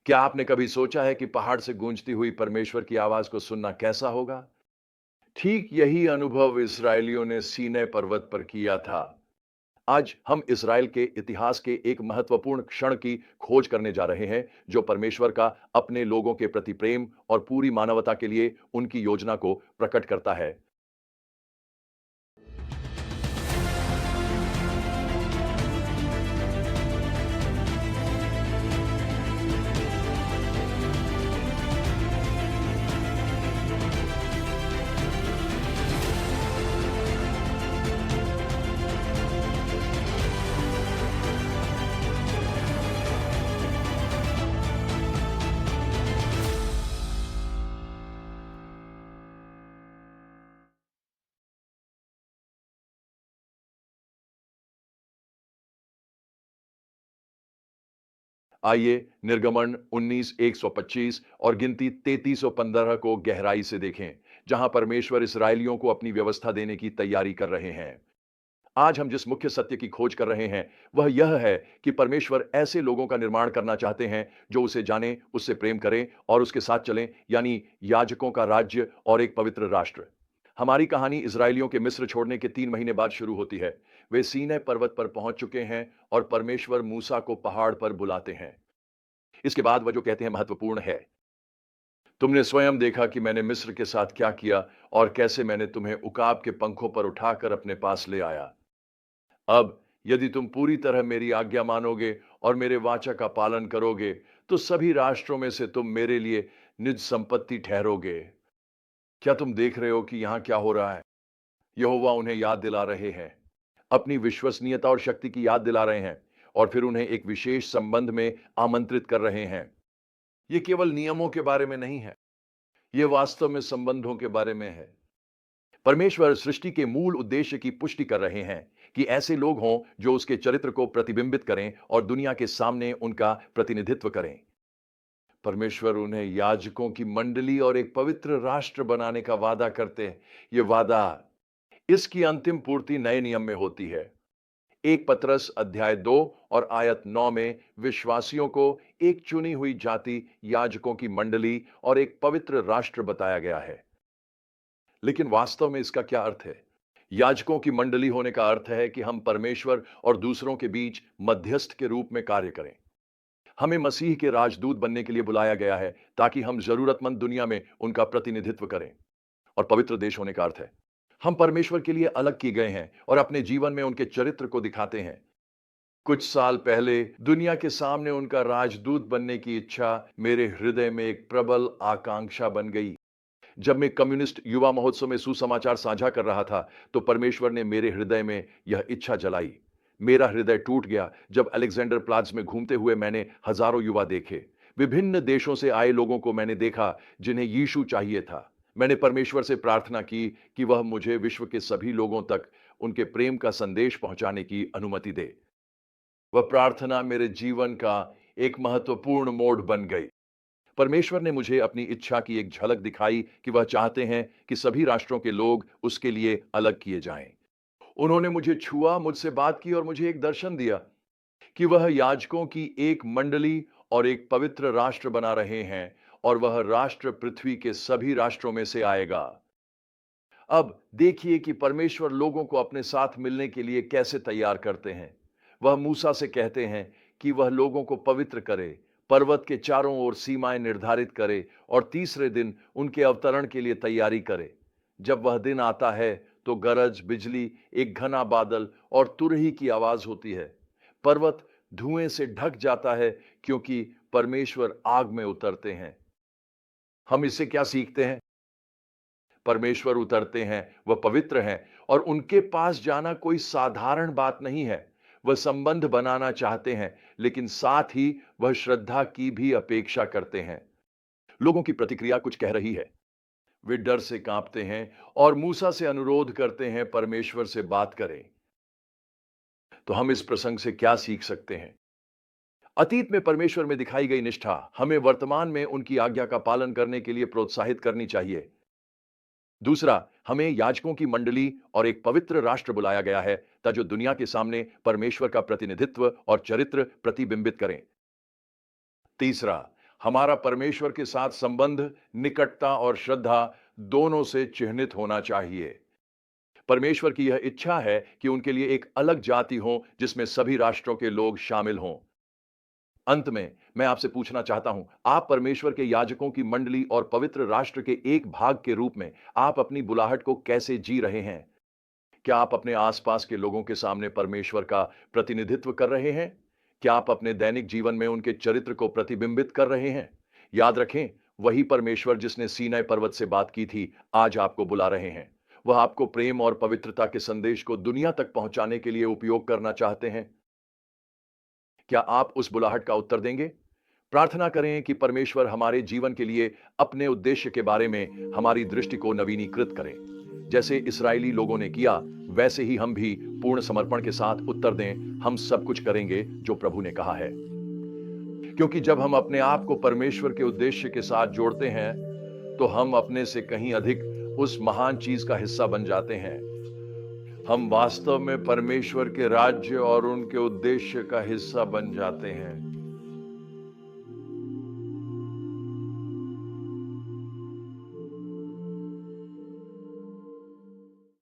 क्या आपने कभी सोचा है कि पहाड़ से गूंजती हुई परमेश्वर की आवाज को सुनना कैसा होगा? ठीक यही अनुभव इस्राएलियों ने सीनै पर्वत पर किया था। आज हम इस्राएल के इतिहास के एक महत्वपूर्ण क्षण की खोज करने जा रहे हैं, जो परमेश्वर का अपने लोगों के प्रति प्रेम और पूरी मानवता के लिए उनकी योजना को प्रकट करता है। आइए निर्गमन 19:125 और गिनती 33:15 को गहराई से देखें, जहां परमेश्वर इसराइलियों को अपनी व्यवस्था देने की तैयारी कर रहे हैं। आज हम जिस मुख्य सत्य की खोज कर रहे हैं, वह यह है कि परमेश्वर ऐसे लोगों का निर्माण करना चाहते हैं जो उसे जानें, उससे प्रेम करें और उसके साथ चलें, यानी याजकों का राज्य और एक पवित्र राष्ट्र। हमारी कहानी इस्राएलियों के मिस्र छोड़ने के 3 महीने बाद शुरू होती है। वे सीनै पर्वत पर पहुंच चुके हैं और परमेश्वर मूसा को पहाड़ पर बुलाते हैं। इसके बाद वह जो कहते हैं महत्वपूर्ण है। तुमने स्वयं देखा कि मैंने मिस्र के साथ क्या किया और कैसे मैंने तुम्हें उकाब के पंखों पर उठाकर अपने पास ले आया। अब यदि तुम पूरी तरह मेरी आज्ञा मानोगे और मेरे वाचा का पालन करोगे, तो सभी राष्ट्रों में से तुम मेरे लिए निज संपत्ति ठहरोगे। क्या तुम देख रहे हो कि यहां क्या हो रहा है? यहोवा उन्हें याद दिला रहे हैं, अपनी विश्वसनीयता और शक्ति की याद दिला रहे हैं, और फिर उन्हें एक विशेष संबंध में आमंत्रित कर रहे हैं। ये केवल नियमों के बारे में नहीं है, ये वास्तव में संबंधों के बारे में है। परमेश्वर सृष्टि के मूल उद्देश्य की पुष्टि कर रहे हैं कि ऐसे लोग हों जो उसके चरित्र को प्रतिबिंबित करें और दुनिया के सामने उनका प्रतिनिधित्व करें। परमेश्वर उन्हें याजकों की मंडली और एक पवित्र राष्ट्र बनाने का वादा करते हैं। ये वादा, इसकी अंतिम पूर्ति नए नियम में होती है। 1 पतरस अध्याय 2 और आयत 9 में विश्वासियों को एक चुनी हुई जाति, याजकों की मंडली और एक पवित्र राष्ट्र बताया गया है। लेकिन वास्तव में इसका क्या अर्थ है? याजकों की मंडली होने का अर्थ है कि हम परमेश्वर और दूसरों के बीच मध्यस्थ के रूप में कार्य करें। हमें मसीह के राजदूत बनने के लिए बुलाया गया है, ताकि हम जरूरतमंद दुनिया में उनका प्रतिनिधित्व करें। और पवित्र देश होने का अर्थ है, हम परमेश्वर के लिए अलग किए गए हैं और अपने जीवन में उनके चरित्र को दिखाते हैं। कुछ साल पहले दुनिया के सामने उनका राजदूत बनने की इच्छा मेरे हृदय में एक प्रबल आकांक्षा बन गई। जब मैं कम्युनिस्ट युवा महोत्सव में सुसमाचार साझा कर रहा था, तो परमेश्वर ने मेरे हृदय में यह इच्छा जलाई। मेरा हृदय टूट गया जब अलेक्जेंडर प्लाज में घूमते हुए मैंने हजारों युवा देखे। विभिन्न देशों से आए लोगों को मैंने देखा, जिन्हें यीशु चाहिए था। मैंने परमेश्वर से प्रार्थना की कि वह मुझे विश्व के सभी लोगों तक उनके प्रेम का संदेश पहुंचाने की अनुमति दे। वह प्रार्थना मेरे जीवन का एक महत्वपूर्ण मोड़ बन गई। परमेश्वर ने मुझे अपनी इच्छा की एक झलक दिखाई कि वह चाहते हैं कि सभी राष्ट्रों के लोग उसके लिए अलग किए जाएं। उन्होंने मुझे छुआ, मुझसे बात की और मुझे एक दर्शन दिया कि वह याजकों की एक मंडली और एक पवित्र राष्ट्र बना रहे हैं, और वह राष्ट्र पृथ्वी के सभी राष्ट्रों में से आएगा। अब देखिए कि परमेश्वर लोगों को अपने साथ मिलने के लिए कैसे तैयार करते हैं। वह मूसा से कहते हैं कि वह लोगों को पवित्र करे, पर्वत के चारों ओर सीमाएं निर्धारित करे और तीसरे दिन उनके अवतरण के लिए तैयारी करे। जब वह दिन आता है, तो गरज, बिजली, एक घना बादल और तुरही की आवाज होती है। पर्वत धुएं से ढक जाता है, क्योंकि परमेश्वर आग में उतरते हैं। हम इससे क्या सीखते हैं? परमेश्वर उतरते हैं, वह पवित्र हैं, और उनके पास जाना कोई साधारण बात नहीं है। वह संबंध बनाना चाहते हैं, लेकिन साथ ही वह श्रद्धा की भी अपेक्षा करते हैं। लोगों की प्रतिक्रिया कुछ कह रही है। वे डर से कांपते हैं और मूसा से अनुरोध करते हैं, परमेश्वर से बात करें। तो हम इस प्रसंग से क्या सीख सकते हैं? अतीत में परमेश्वर में दिखाई गई निष्ठा हमें वर्तमान में उनकी आज्ञा का पालन करने के लिए प्रोत्साहित करनी चाहिए। दूसरा, हमें याजकों की मंडली और एक पवित्र राष्ट्र बुलाया गया है, ताकि जो दुनिया के सामने परमेश्वर का प्रतिनिधित्व और चरित्र प्रतिबिंबित करें। तीसरा, हमारा परमेश्वर के साथ संबंध निकटता और श्रद्धा दोनों से चिह्नित होना चाहिए। परमेश्वर की यह इच्छा है कि उनके लिए एक अलग जाति हो जिसमें सभी राष्ट्रों के लोग शामिल हों। अंत में मैं आपसे पूछना चाहता हूं, आप परमेश्वर के याजकों की मंडली और पवित्र राष्ट्र के एक भाग के रूप में आप अपनी बुलाहट को कैसे जी रहे हैं? क्या आप अपने आसपास के लोगों के सामने परमेश्वर का प्रतिनिधित्व कर रहे हैं? क्या आप अपने दैनिक जीवन में उनके चरित्र को प्रतिबिंबित कर रहे हैं? याद रखें, वही परमेश्वर जिसने सीनै पर्वत से बात की थी, आज आपको बुला रहे हैं। वह आपको प्रेम और पवित्रता के संदेश को दुनिया तक पहुंचाने के लिए उपयोग करना चाहते हैं। क्या आप उस बुलाहट का उत्तर देंगे? प्रार्थना करें कि परमेश्वर हमारे जीवन के लिए अपने उद्देश्य के बारे में हमारी दृष्टि को नवीनीकृत करें। जैसे इस्राएली लोगों ने किया, वैसे ही हम भी पूर्ण समर्पण के साथ उत्तर दें, हम सब कुछ करेंगे जो प्रभु ने कहा है। क्योंकि जब हम अपने आप को परमेश्वर के उद्देश्य के साथ जोड़ते हैं, तो हम अपने से कहीं अधिक उस महान चीज का हिस्सा बन जाते हैं। हम वास्तव में परमेश्वर के राज्य और उनके उद्देश्य का हिस्सा बन जाते हैं।